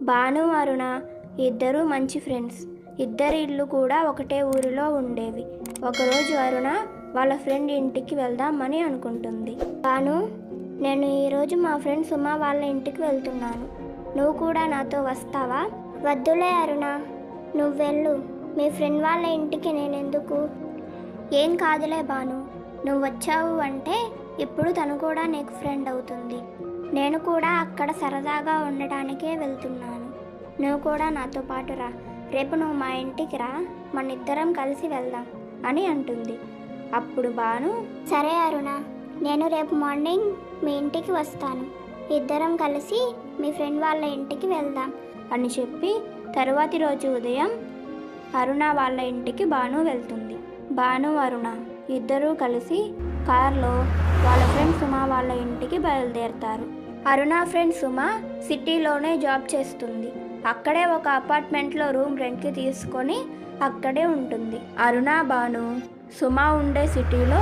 భాను అరుణ ఇద్దరూ మంచి ఫ్రెండ్స్. ఇద్దరి ఇల్లు కూడా ఒకటే ఊరిలో ఉండేవి. ఒకరోజు అరుణ వాళ్ళ ఫ్రెండ్ ఇంటికి వెళ్దామని అనుకుంటుంది. భాను, నేను ఈరోజు మా ఫ్రెండ్ సుమ వాళ్ళ ఇంటికి వెళ్తున్నాను. నువ్వు కూడా నాతో వస్తావా? వద్దులే అరుణ, నువ్వు వెళ్ళు. మీ ఫ్రెండ్ వాళ్ళ ఇంటికి నేనెందుకు? ఏం కాదులే భాను, నువ్వు వచ్చావు అంటే ఇప్పుడు తను కూడా నీకు ఫ్రెండ్ అవుతుంది. నేను కూడా అక్కడ సరదాగా ఉండటానికే వెళ్తున్నాను. నువ్వు కూడా నాతో పాటు రా. రేపు నువ్వు మా ఇంటికి రా, మనిద్దరం కలిసి వెళ్దాం అని అంటుంది. అప్పుడు భాను, సరే అరుణ, నేను రేపు మార్నింగ్ మీ ఇంటికి వస్తాను. ఇద్దరం కలిసి మీ ఫ్రెండ్ వాళ్ళ ఇంటికి వెళ్దాం అని చెప్పి తరువాతి రోజు ఉదయం అరుణ వాళ్ళ ఇంటికి భాను వెళ్తుంది. భాను అరుణ ఇద్దరూ కలిసి కారులో వాళ్ళ ఫ్రెండ్ సుమ వాళ్ళ ఇంటికి బయలుదేరుతారు. అరుణ ఫ్రెండ్ సుమ సిటీలోనే జాబ్ చేస్తుంది. అక్కడే ఒక అపార్ట్మెంట్లో రూమ్ రెంట్కి తీసుకొని అక్కడే ఉంటుంది. అరుణ భాను సుమ ఉండే సిటీలో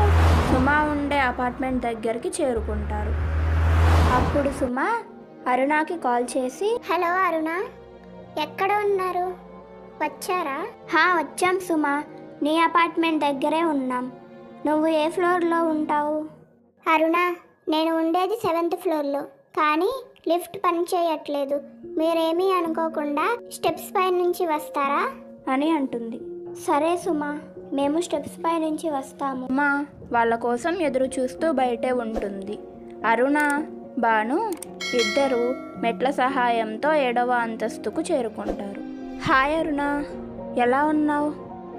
సుమ ఉండే అపార్ట్మెంట్ దగ్గరికి చేరుకుంటారు. అప్పుడు సుమ అరుణకి కాల్ చేసి, హలో అరుణ, ఎక్కడ ఉన్నారు? వచ్చారా? వచ్చాం సుమ, నీ అపార్ట్మెంట్ దగ్గరే ఉన్నాం. నువ్వు ఏ ఫ్లోర్లో ఉంటావు? అరుణ, నేను ఉండేది 7th ఫ్లోర్లో, కానీ లిఫ్ట్ పని చేయట్లేదు. మీరేమీ అనుకోకుండా స్టెప్స్ పై నుంచి వస్తారా అని అంటుంది. సరే సుమ, మేము స్టెప్స్ పై నుంచి వస్తాము. మా వాళ్ళ కోసం ఎదురు చూస్తూ బయటే ఉంటుంది. అరుణ భాను ఇద్దరు మెట్ల సహాయంతో 7వ అంతస్తుకు చేరుకుంటారు. హాయ్ అరుణ, ఎలా ఉన్నావు?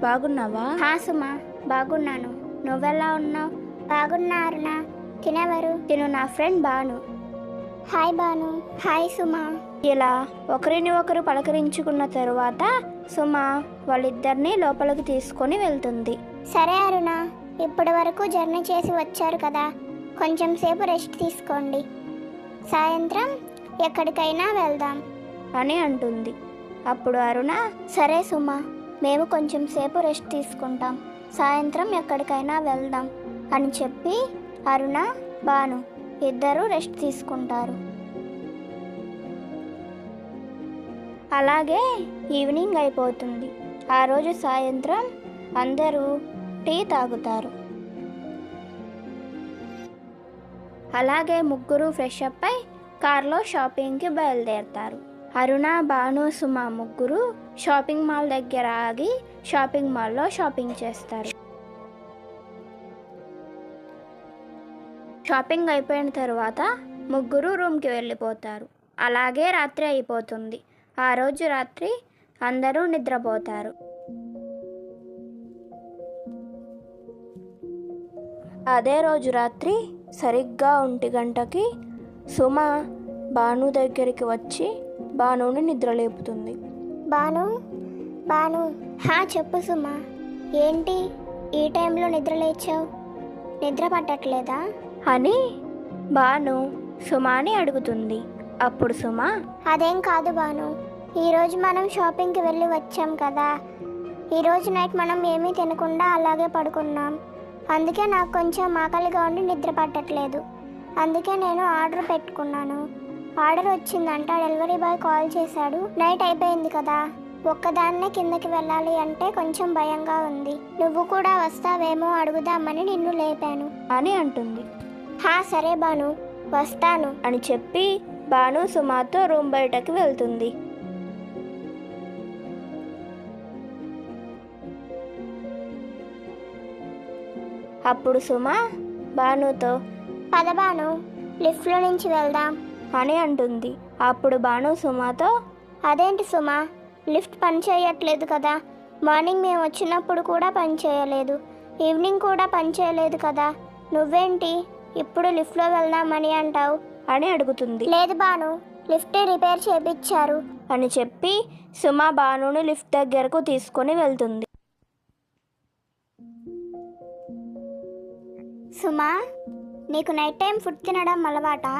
బాగున్నావా? సుమ, బాగున్నాను. నువ్వెలా ఉన్నావు? బాగున్నా అరుణ. తినెవరు? తిను నా friend Bhanu. Hi Bhanu. Hi Suma. ఇలా ఒకరిని ఒకరు పలకరించుకున్న తరువాత సుమ వాళ్ళిద్దరిని లోపలికి తీసుకొని వెళ్తుంది. సరే అరుణ, ఇప్పటి వరకు జర్నీ చేసి వచ్చారు కదా, కొంచెం సేపు రెస్ట్ తీసుకోండి. సాయంత్రం ఎక్కడికైనా వెళ్దాం అని అంటుంది. అప్పుడు అరుణ, సరే సుమ, మేము కొంచెం సేపు రెస్ట్ తీసుకుంటాం, సాయంత్రం ఎక్కడికైనా వెళ్దాం అని చెప్పి అరుణ భాను ఇద్దరూ రెస్ట్ తీసుకుంటారు. అలాగే ఈవినింగ్ అయిపోతుంది. ఆ రోజు సాయంత్రం అందరూ టీ తాగుతారు. అలాగే ముగ్గురు ఫ్రెష్ అప్ అయి కార్లో షాపింగ్కి బయలుదేరతారు. అరుణ భాను సుమ ముగ్గురు షాపింగ్ మాల్ దగ్గర ఆగి షాపింగ్ మాల్లో షాపింగ్ చేస్తారు. షాపింగ్ అయిపోయిన తర్వాత ముగ్గురు రూమ్కి వెళ్ళిపోతారు. అలాగే రాత్రి అయిపోతుంది. ఆ రోజు రాత్రి అందరూ నిద్రపోతారు. అదే రోజు రాత్రి సరిగ్గా 1 గంటకి సుమ భాను దగ్గరికి వచ్చి భానుని నిద్రలేపుతుంది. భాను, భాను. చెప్పు సుమ, ఏంటి ఈ టైంలో నిద్ర లేచావు? నిద్ర పట్టట్లేదా అని భాను సుమాని అడుగుతుంది. అప్పుడు సుమ, అదేం కాదు భాను, ఈరోజు మనం షాపింగ్కి వెళ్ళి వచ్చాం కదా, ఈరోజు నైట్ మనం ఏమీ తినకుండా అలాగే పడుకున్నాం. అందుకే నాకు కొంచెం ఆకలిగా ఉండి నిద్ర పట్టట్లేదు. అందుకే నేను ఆర్డర్ పెట్టుకున్నాను. ఆర్డర్ వచ్చిందంట, డెలివరీ బాయ్ కాల్ చేశాడు. నైట్ అయిపోయింది కదా, ఒక్కదాన్నే కిందకి వెళ్ళాలి అంటే కొంచెం భయంగా ఉంది. నువ్వు కూడా వస్తావేమో అడుగుదామని నిన్ను లేపాను అని అంటుంది. సరే భాను, వస్తాను అని చెప్పి భాను సుమాతో రూమ్ బయటకు వెళ్తుంది. అప్పుడు సుమ భానుతో, పద భాను, లిఫ్ట్లో నుంచి వెళ్దాం అని అంటుంది. అప్పుడు భాను సుమతో, అదేంటి సుమ, లిఫ్ట్ పని చేయట్లేదు కదా, మార్నింగ్ మేము వచ్చినప్పుడు కూడా పని చేయలేదు, ఈవినింగ్ కూడా పని చేయలేదు కదా, నువ్వేంటి ఇప్పుడు లిఫ్ట్లో వెళ్దామని అంటావు అని అడుగుతుంది. లేదు భాను, లిఫ్ట్ రిపేర్ చేయించారు అని చెప్పి సుమ భానుని లిఫ్ట్ దగ్గరకు తీసుకొని వెళ్తుంది. సుమా, నీకు నైట్ టైం ఫుడ్ తినడం అలవాటా?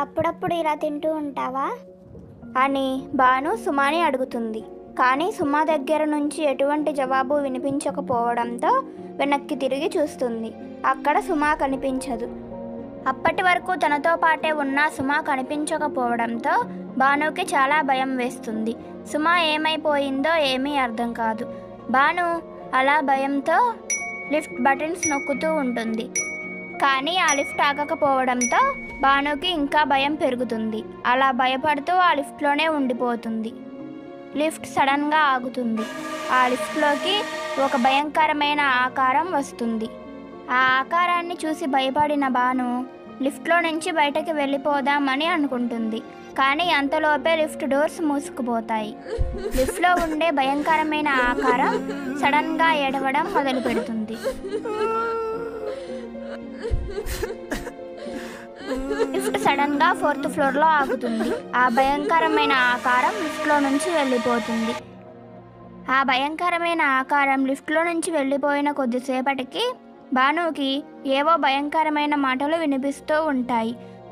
అప్పుడప్పుడు ఇలా తింటూ ఉంటావా అని భాను సుమాని అడుగుతుంది. కానీ సుమ దగ్గర నుంచి ఎటువంటి జవాబు వినిపించకపోవడంతో వెనక్కి తిరిగి చూస్తుంది. అక్కడ సుమ కనిపించదు. అప్పటి వరకు తనతో పాటే ఉన్న సుమ కనిపించకపోవడంతో భానుకి చాలా భయం వేస్తుంది. సుమ ఏమైపోయిందో ఏమీ అర్థం కాదు. భాను అలా భయంతో లిఫ్ట్ బటన్స్ నొక్కుతూ ఉంటుంది. కానీ ఆ లిఫ్ట్ ఆగకపోవడంతో భానుకి ఇంకా భయం పెరుగుతుంది. అలా భయపడుతూ ఆ లిఫ్ట్లోనే ఉండిపోతుంది. లిఫ్ట్ సడన్గా ఆగుతుంది. ఆ లిఫ్ట్లోకి ఒక భయంకరమైన ఆకారం వస్తుంది. ఆ ఆకారాన్ని చూసి భయపడిన భాను లిఫ్ట్లో నుంచి బయటకు వెళ్ళిపోదామని అనుకుంటుంది. కానీ అంతలోపే లిఫ్ట్ డోర్స్ మూసుకుపోతాయి. లిఫ్ట్లో ఉండే భయంకరమైన ఆకారం సడన్గా ఏడవడం మొదలు పెడుతుంది. లిఫ్ట్ సడన్గా 4th ఫ్లోర్లో ఆగుతుంది. ఆ భయంకరమైన ఆకారం లిఫ్ట్లో నుంచి వెళ్ళిపోతుంది. ఆ భయంకరమైన ఆకారం లిఫ్ట్లో నుంచి వెళ్ళిపోయిన కొద్దిసేపటికి భానుకి ఏవో భయంకరమైన మాటలు వినిపిస్తూ ఉంటాయి.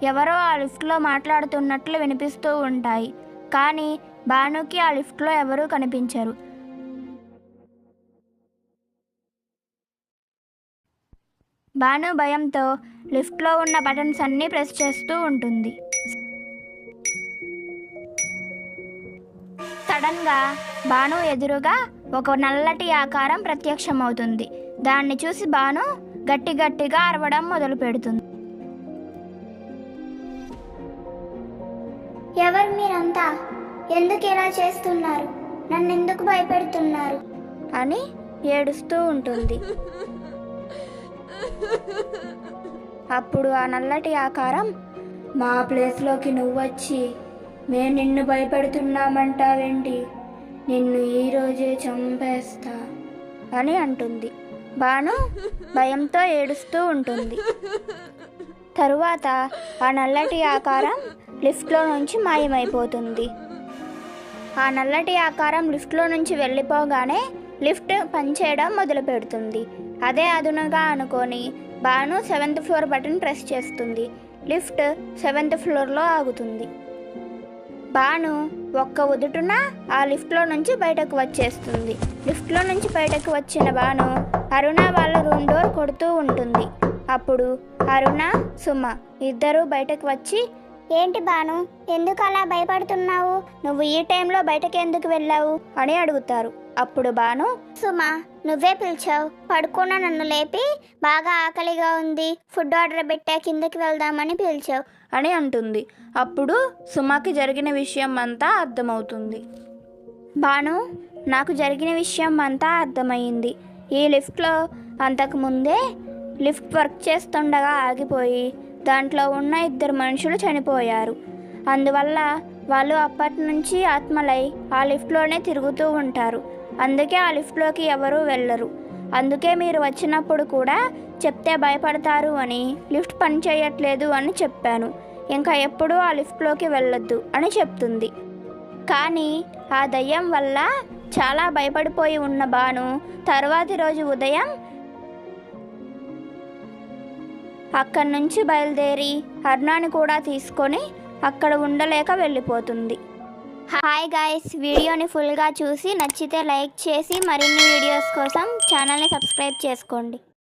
ఎవరో ఆ లిఫ్ట్లో మాట్లాడుతున్నట్లు వినిపిస్తూ ఉంటాయి. కానీ భానుకి ఆ లిఫ్ట్లో ఎవరూ కనిపించరు. భాను భయంతో లిఫ్ట్లో ఉన్న బటన్స్ అన్నీ ప్రెస్ చేస్తూ ఉంటుంది. సడన్గా భాను ఎదురుగా ఒక నల్లటి ఆకారం ప్రత్యక్షమవుతుంది. దాన్ని చూసి భాను గట్టిగా అరవడం మొదలు పెడుతుంది. ఎవరు మీరంతా? ఎందుకు ఇలా చేస్తున్నారు? నన్ను ఎందుకు భయపెడుతున్నారు అని ఏడుస్తూ ఉంటుంది. అప్పుడు ఆ నల్లటి ఆకారం, మా ప్లేస్లోకి నువ్వొచ్చి మేము నిన్ను భయపెడుతున్నామంటావేంటి? నిన్ను ఈరోజే చంపేస్తా అని అంటుంది. భాను భయంతో ఏడుస్తూ ఉంటుంది. తరువాత ఆ నల్లటి ఆకారం లిఫ్ట్లో నుంచి మాయమైపోతుంది. ఆ నల్లటి ఆకారం లిఫ్ట్లో నుంచి వెళ్ళిపోగానే లిఫ్ట్ పనిచేయడం మొదలు పెడుతుంది. అదే అదునుగా అనుకొని Bhanu 7th floor button press చేస్తుంది. లిఫ్ట్ 7th ఫ్లోర్లో ఆగుతుంది. భాను ఒక్క ఉదుటున ఆ లిఫ్ట్లో నుంచి బయటకు వచ్చేస్తుంది. లిఫ్ట్లో నుంచి బయటకు వచ్చిన భాను అరుణ వాళ్ళ రూమ్ డోర్ కొడుతూ ఉంటుంది. అప్పుడు అరుణ, సుమ ఇద్దరూ బయటకు వచ్చి, ఏంటి భాను, ఎందుకు అలా భయపడుతున్నావు? నువ్వు ఈ టైంలో బయటకు ఎందుకు వెళ్ళావు అని అడుగుతారు. అప్పుడు భాను, సుమా నువ్వే పిలిచావు. పడుకున్న నన్ను లేపి బాగా ఆకలిగా ఉంది, ఫుడ్ ఆర్డర్ పెట్టా, కిందకి వెళ్దామని పిలిచావు అని అంటుంది. అప్పుడు సుమకి జరిగిన విషయం అంతా అర్థమవుతుంది. భాను, నాకు జరిగిన విషయం అంతా అర్థమైంది. ఈ లిఫ్ట్లో అంతకుముందే లిఫ్ట్ వర్క్ చేస్తుండగా ఆగిపోయి దాంట్లో ఉన్న 2 మనుషులు చనిపోయారు. అందువల్ల వాళ్ళు అప్పటి నుంచి ఆత్మలై ఆ లిఫ్ట్లోనే తిరుగుతూ ఉంటారు. అందుకే ఆ లిఫ్ట్లోకి ఎవరూ వెళ్ళరు. అందుకే మీరు వచ్చినప్పుడు కూడా చెప్తే భయపడతారు అని లిఫ్ట్ పని చేయట్లేదు అని చెప్పాను. ఇంకా ఎప్పుడూ ఆ లిఫ్ట్లోకి వెళ్ళొద్దు అని చెప్తుంది. కానీ ఆ దయ్యం వల్ల చాలా భయపడిపోయి ఉన్న భాను తర్వాతి రోజు ఉదయం అక్కడి నుంచి బయలుదేరి అరుణాని కూడా తీసుకొని అక్కడ ఉండలేక వెళ్ళిపోతుంది. హాయ్ గాయ్స్, వీడియోని ఫుల్గా చూసి నచ్చితే లైక్ చేసి మరిన్ని వీడియోస్ కోసం ఛానల్ని సబ్స్క్రైబ్ చేసుకోండి.